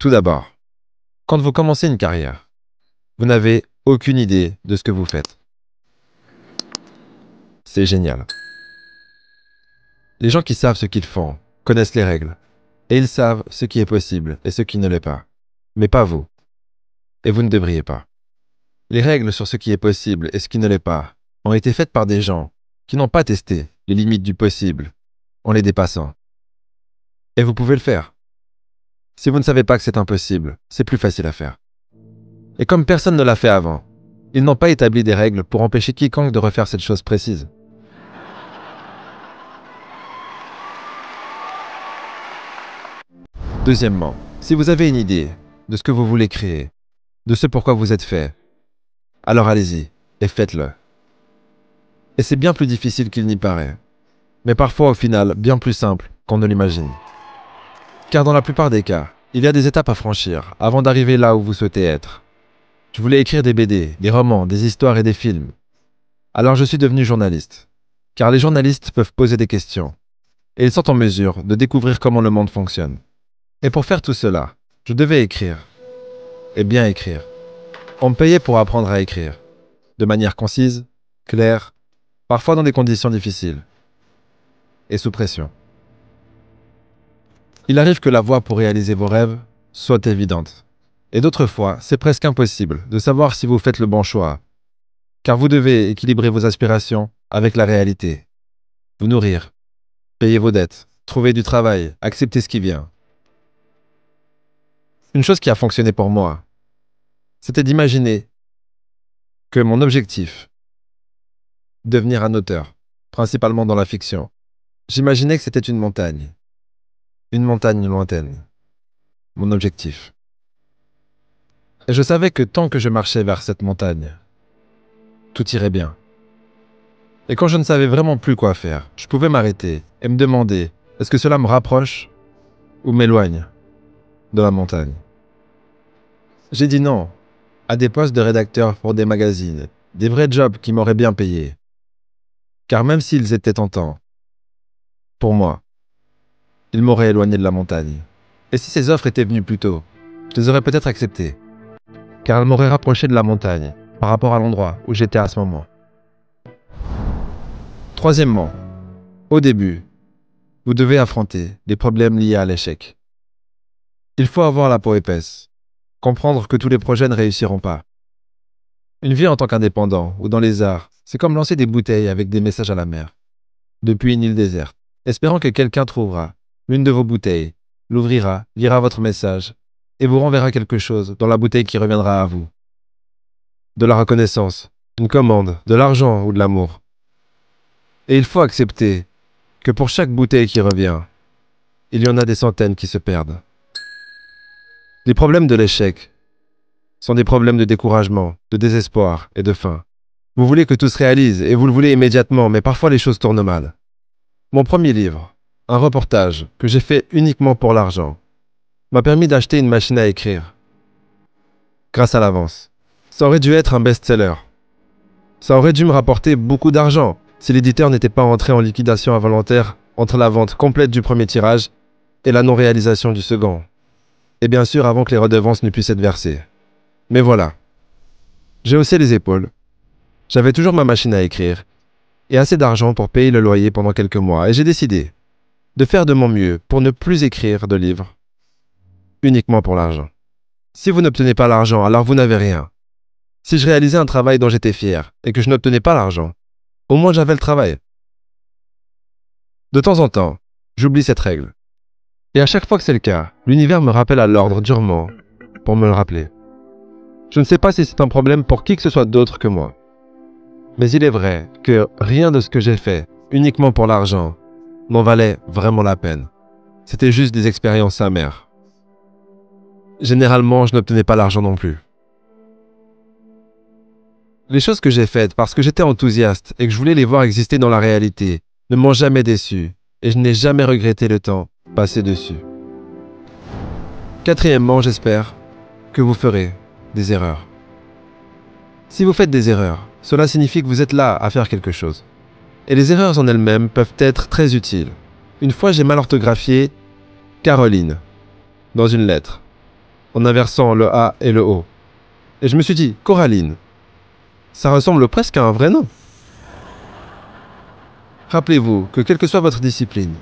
Tout d'abord, quand vous commencez une carrière, vous n'avez aucune idée de ce que vous faites. C'est génial. Les gens qui savent ce qu'ils font connaissent les règles, et ils savent ce qui est possible et ce qui ne l'est pas. Mais pas vous. Et vous ne devriez pas. Les règles sur ce qui est possible et ce qui ne l'est pas ont été faites par des gens qui n'ont pas testé les limites du possible en les dépassant. Et vous pouvez le faire. Si vous ne savez pas que c'est impossible, c'est plus facile à faire. Et comme personne ne l'a fait avant, ils n'ont pas établi des règles pour empêcher quiconque de refaire cette chose précise. Deuxièmement, si vous avez une idée de ce que vous voulez créer, de ce pourquoi vous êtes fait, alors allez-y et faites-le. Et c'est bien plus difficile qu'il n'y paraît, mais parfois au final bien plus simple qu'on ne l'imagine. Car dans la plupart des cas, il y a des étapes à franchir avant d'arriver là où vous souhaitez être. Je voulais écrire des BD, des romans, des histoires et des films. Alors je suis devenu journaliste. Car les journalistes peuvent poser des questions. Et ils sont en mesure de découvrir comment le monde fonctionne. Et pour faire tout cela, je devais écrire. Et bien écrire. On me payait pour apprendre à écrire. De manière concise, claire, parfois dans des conditions difficiles. Et sous pression. Il arrive que la voie pour réaliser vos rêves soit évidente. Et d'autres fois, c'est presque impossible de savoir si vous faites le bon choix. Car vous devez équilibrer vos aspirations avec la réalité. Vous nourrir, payer vos dettes, trouver du travail, accepter ce qui vient. Une chose qui a fonctionné pour moi, c'était d'imaginer que mon objectif, devenir un auteur, principalement dans la fiction, j'imaginais que c'était une montagne lointaine, mon objectif. Et je savais que tant que je marchais vers cette montagne, tout irait bien. Et quand je ne savais vraiment plus quoi faire, je pouvais m'arrêter et me demander, est-ce que cela me rapproche ou m'éloigne de la montagne? J'ai dit non à des postes de rédacteur pour des magazines, des vrais jobs qui m'auraient bien payé. Car même s'ils étaient tentants, pour moi, ils m'auraient éloigné de la montagne. Et si ces offres étaient venues plus tôt, je les aurais peut-être acceptées. Car elles m'auraient rapproché de la montagne par rapport à l'endroit où j'étais à ce moment. Troisièmement, au début, vous devez affronter les problèmes liés à l'échec. Il faut avoir la peau épaisse, comprendre que tous les projets ne réussiront pas. Une vie en tant qu'indépendant ou dans les arts, c'est comme lancer des bouteilles avec des messages à la mer, depuis une île déserte, espérant que quelqu'un trouvera l'une de vos bouteilles, l'ouvrira, lira votre message et vous renverra quelque chose dans la bouteille qui reviendra à vous. De la reconnaissance, une commande, de l'argent ou de l'amour. Et il faut accepter que pour chaque bouteille qui revient, il y en a des centaines qui se perdent. Les problèmes de l'échec sont des problèmes de découragement, de désespoir et de faim. Vous voulez que tout se réalise et vous le voulez immédiatement, mais parfois les choses tournent mal. Mon premier livre, un reportage que j'ai fait uniquement pour l'argent, m'a permis d'acheter une machine à écrire. Grâce à l'avance. Ça aurait dû être un best-seller. Ça aurait dû me rapporter beaucoup d'argent si l'éditeur n'était pas entré en liquidation involontaire entre la vente complète du premier tirage et la non-réalisation du second. Et bien sûr avant que les redevances ne puissent être versées. Mais voilà. J'ai haussé les épaules. J'avais toujours ma machine à écrire et assez d'argent pour payer le loyer pendant quelques mois et j'ai décidé de faire de mon mieux pour ne plus écrire de livres uniquement pour l'argent. Si vous n'obtenez pas l'argent, alors vous n'avez rien. Si je réalisais un travail dont j'étais fier et que je n'obtenais pas l'argent, au moins j'avais le travail. De temps en temps, j'oublie cette règle. Et à chaque fois que c'est le cas, l'univers me rappelle à l'ordre durement pour me le rappeler. Je ne sais pas si c'est un problème pour qui que ce soit d'autre que moi. Mais il est vrai que rien de ce que j'ai fait, uniquement pour l'argent, n'en valait vraiment la peine. C'était juste des expériences amères. Généralement, je n'obtenais pas l'argent non plus. Les choses que j'ai faites parce que j'étais enthousiaste et que je voulais les voir exister dans la réalité ne m'ont jamais déçu et je n'ai jamais regretté le temps passé dessus. Quatrièmement, j'espère que vous ferez des erreurs. Si vous faites des erreurs, cela signifie que vous êtes là à faire quelque chose. Et les erreurs en elles-mêmes peuvent être très utiles. Une fois, j'ai mal orthographié Caroline dans une lettre. en inversant le A et le O. Et je me suis dit, Coraline, ça ressemble presque à un vrai nom. Rappelez-vous que quelle que soit votre discipline,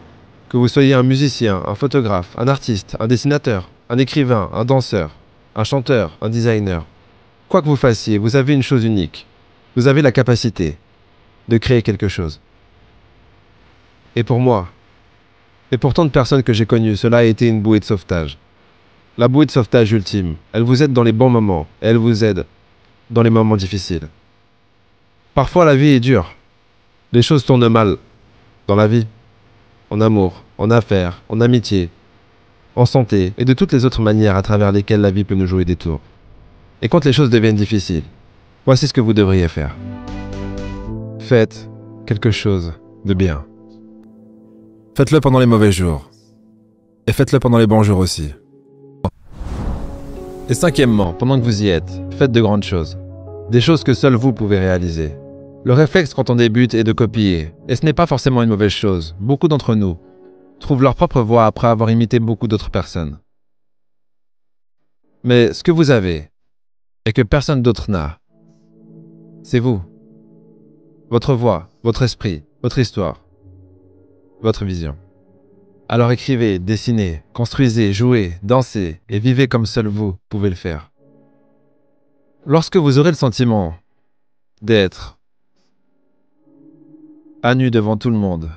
que vous soyez un musicien, un photographe, un artiste, un dessinateur, un écrivain, un danseur, un chanteur, un designer, quoi que vous fassiez, vous avez une chose unique. Vous avez la capacité de créer quelque chose. Et pour moi, et pour tant de personnes que j'ai connues, cela a été une bouée de sauvetage. La bouée de sauvetage ultime, elle vous aide dans les bons moments, et elle vous aide dans les moments difficiles. Parfois la vie est dure. Les choses tournent mal dans la vie, en amour, en affaires, en amitié, en santé et de toutes les autres manières à travers lesquelles la vie peut nous jouer des tours. Et quand les choses deviennent difficiles, voici ce que vous devriez faire. Faites quelque chose de bien. Faites-le pendant les mauvais jours. Et faites-le pendant les bons jours aussi. Et cinquièmement, pendant que vous y êtes, faites de grandes choses. Des choses que seul vous pouvez réaliser. Le réflexe quand on débute est de copier. Et ce n'est pas forcément une mauvaise chose. Beaucoup d'entre nous trouvent leur propre voie après avoir imité beaucoup d'autres personnes. Mais ce que vous avez, et que personne d'autre n'a, c'est vous. Votre voix, votre esprit, votre histoire, votre vision. Alors écrivez, dessinez, construisez, jouez, dansez et vivez comme seul vous pouvez le faire. Lorsque vous aurez le sentiment d'être à nu devant tout le monde,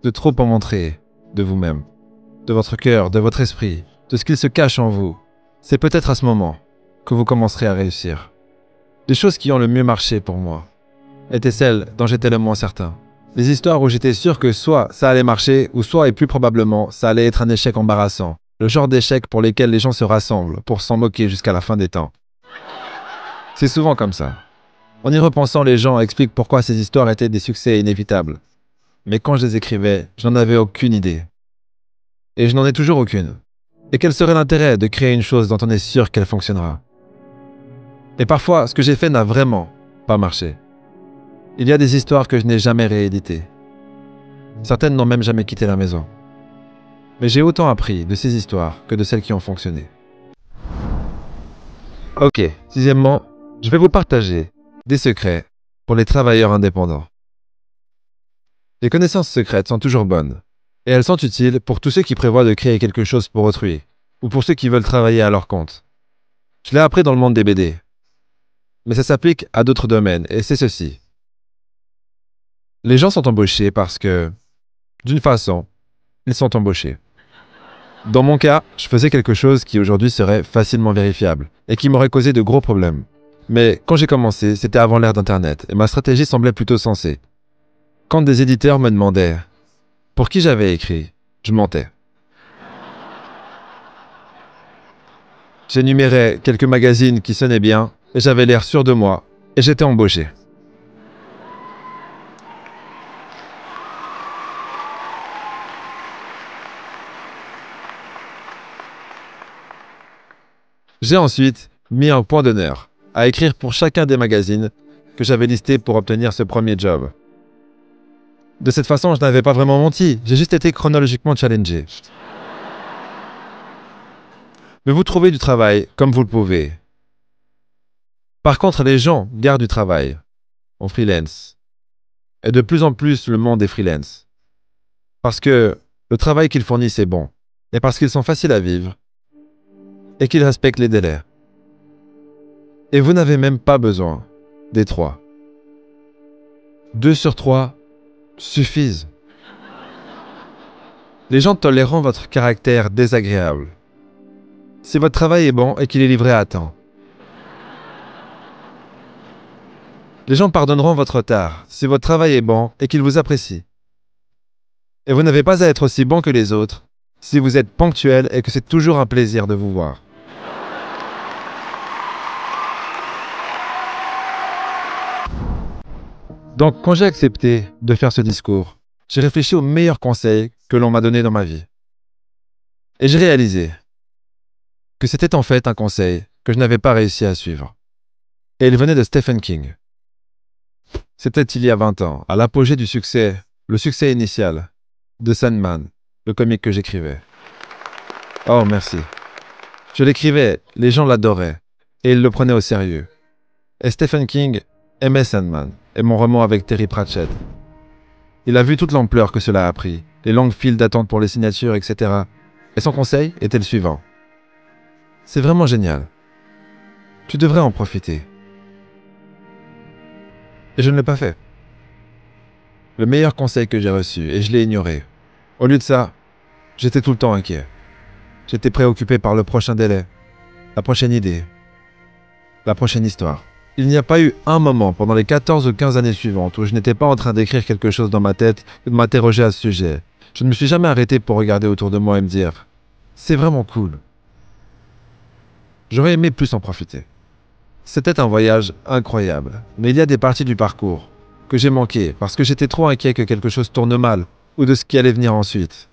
de trop en montrer de vous-même, de votre cœur, de votre esprit, de ce qu'il se cache en vous, c'est peut-être à ce moment que vous commencerez à réussir. Les choses qui ont le mieux marché pour moi étaient celles dont j'étais le moins certain. Les histoires où j'étais sûr que soit ça allait marcher, ou soit et plus probablement ça allait être un échec embarrassant. Le genre d'échec pour lesquels les gens se rassemblent pour s'en moquer jusqu'à la fin des temps. C'est souvent comme ça. En y repensant, les gens expliquent pourquoi ces histoires étaient des succès inévitables. Mais quand je les écrivais, je n'en avais aucune idée. Et je n'en ai toujours aucune. Et quel serait l'intérêt de créer une chose dont on est sûr qu'elle fonctionnera? Et parfois, ce que j'ai fait n'a vraiment pas marché. Il y a des histoires que je n'ai jamais rééditées. Certaines n'ont même jamais quitté la maison. Mais j'ai autant appris de ces histoires que de celles qui ont fonctionné. Ok, sixièmement, je vais vous partager des secrets pour les travailleurs indépendants. Les connaissances secrètes sont toujours bonnes, et elles sont utiles pour tous ceux qui prévoient de créer quelque chose pour autrui, ou pour ceux qui veulent travailler à leur compte. Je l'ai appris dans le monde des BD. Mais ça s'applique à d'autres domaines, et c'est ceci. Les gens sont embauchés parce que, d'une façon, ils sont embauchés. Dans mon cas, je faisais quelque chose qui aujourd'hui serait facilement vérifiable, et qui m'aurait causé de gros problèmes. Mais quand j'ai commencé, c'était avant l'ère d'Internet, et ma stratégie semblait plutôt sensée. Quand des éditeurs me demandaient pour qui j'avais écrit, je mentais. J'énumérais quelques magazines qui sonnaient bien, et j'avais l'air sûr de moi, et j'étais embauché. J'ai ensuite mis un point d'honneur à écrire pour chacun des magazines que j'avais listés pour obtenir ce premier job. De cette façon, je n'avais pas vraiment menti, j'ai juste été chronologiquement challengé. Mais vous trouvez du travail comme vous le pouvez. Par contre, les gens gardent du travail en freelance. Et de plus en plus, le monde est freelance. Parce que le travail qu'ils fournissent est bon, et parce qu'ils sont faciles à vivre, et qu'ils respectent les délais. Et vous n'avez même pas besoin des 3. 2 sur 3 suffisent. Les gens toléreront votre caractère désagréable si votre travail est bon et qu'il est livré à temps. Les gens pardonneront votre retard si votre travail est bon et qu'ils vous apprécient. Et vous n'avez pas à être aussi bon que les autres si vous êtes ponctuel et que c'est toujours un plaisir de vous voir. Donc, quand j'ai accepté de faire ce discours, j'ai réfléchi aux meilleurs conseils que l'on m'a donnés dans ma vie. Et j'ai réalisé que c'était en fait un conseil que je n'avais pas réussi à suivre. Et il venait de Stephen King. C'était il y a 20 ans, à l'apogée du succès, le succès initial de Sandman, le comic que j'écrivais. Oh, merci. Je l'écrivais, les gens l'adoraient, et ils le prenaient au sérieux. Et Stephen King aimait Sandman, et mon roman avec Terry Pratchett. Il a vu toute l'ampleur que cela a pris, les longues files d'attente pour les signatures, etc. Et son conseil était le suivant. C'est vraiment génial. Tu devrais en profiter. Et je ne l'ai pas fait. Le meilleur conseil que j'ai reçu, et je l'ai ignoré. Au lieu de ça, j'étais tout le temps inquiet. J'étais préoccupé par le prochain délai, la prochaine idée, la prochaine histoire. Il n'y a pas eu un moment pendant les 14 ou 15 années suivantes où je n'étais pas en train d'écrire quelque chose dans ma tête ou de m'interroger à ce sujet. Je ne me suis jamais arrêté pour regarder autour de moi et me dire « C'est vraiment cool ». J'aurais aimé plus en profiter. C'était un voyage incroyable, mais il y a des parties du parcours que j'ai manquées parce que j'étais trop inquiet que quelque chose tourne mal ou de ce qui allait venir ensuite.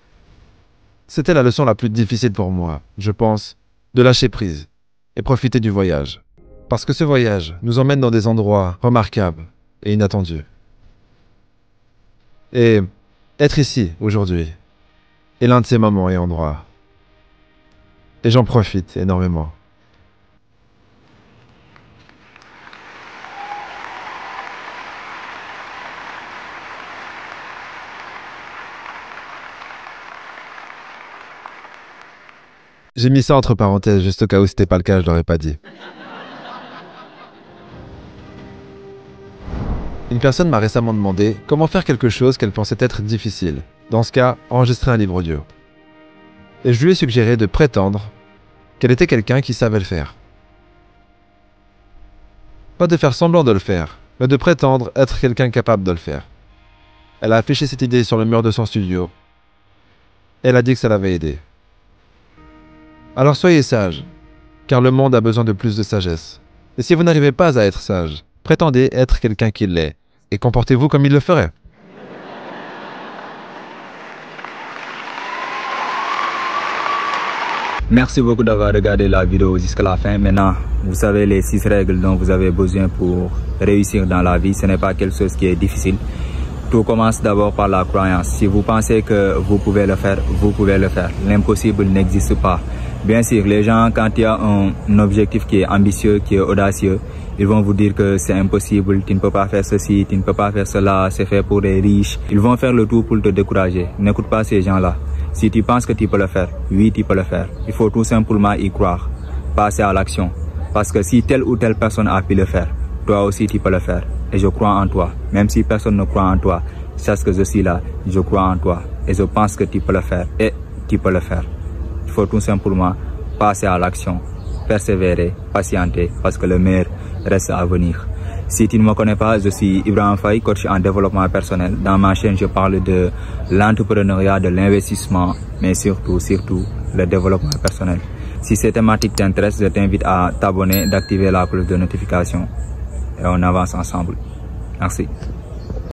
C'était la leçon la plus difficile pour moi, je pense, de lâcher prise et profiter du voyage. Parce que ce voyage nous emmène dans des endroits remarquables et inattendus. Et être ici, aujourd'hui, est l'un de ces moments et endroits. Et j'en profite énormément. J'ai mis ça entre parenthèses, juste au cas où c'était pas le cas, je l'aurais pas dit. Une personne m'a récemment demandé comment faire quelque chose qu'elle pensait être difficile. Dans ce cas, enregistrer un livre audio. Et je lui ai suggéré de prétendre qu'elle était quelqu'un qui savait le faire. Pas de faire semblant de le faire, mais de prétendre être quelqu'un capable de le faire. Elle a affiché cette idée sur le mur de son studio. Elle a dit que ça l'avait aidé. Alors soyez sage, car le monde a besoin de plus de sagesse. Et si vous n'arrivez pas à être sage, prétendez être quelqu'un qui l'est, et comportez-vous comme il le ferait. Merci beaucoup d'avoir regardé la vidéo jusqu'à la fin. Maintenant, vous savez les 6 règles dont vous avez besoin pour réussir dans la vie. Ce n'est pas quelque chose qui est difficile. Tout commence d'abord par la croyance. Si vous pensez que vous pouvez le faire, vous pouvez le faire. L'impossible n'existe pas. Bien sûr, les gens, quand il y a un objectif qui est ambitieux, qui est audacieux, ils vont vous dire que c'est impossible, tu ne peux pas faire ceci, tu ne peux pas faire cela, c'est fait pour les riches. Ils vont faire le tout pour te décourager. N'écoute pas ces gens-là. Si tu penses que tu peux le faire, oui, tu peux le faire. Il faut tout simplement y croire, passer à l'action. Parce que si telle ou telle personne a pu le faire, toi aussi tu peux le faire. Et je crois en toi. Même si personne ne croit en toi, sache que je suis là, je crois en toi. Et je pense que tu peux le faire. Et tu peux le faire. Il faut tout simplement passer à l'action, persévérer, patienter, parce que le meilleur reste à venir. Si tu ne me connais pas, je suis Ibrahim Faye, coach en développement personnel. Dans ma chaîne, je parle de l'entrepreneuriat, de l'investissement, mais surtout, le développement personnel. Si ces thématiques t'intéressent, je t'invite à t'abonner, d'activer la cloche de notification et on avance ensemble. Merci.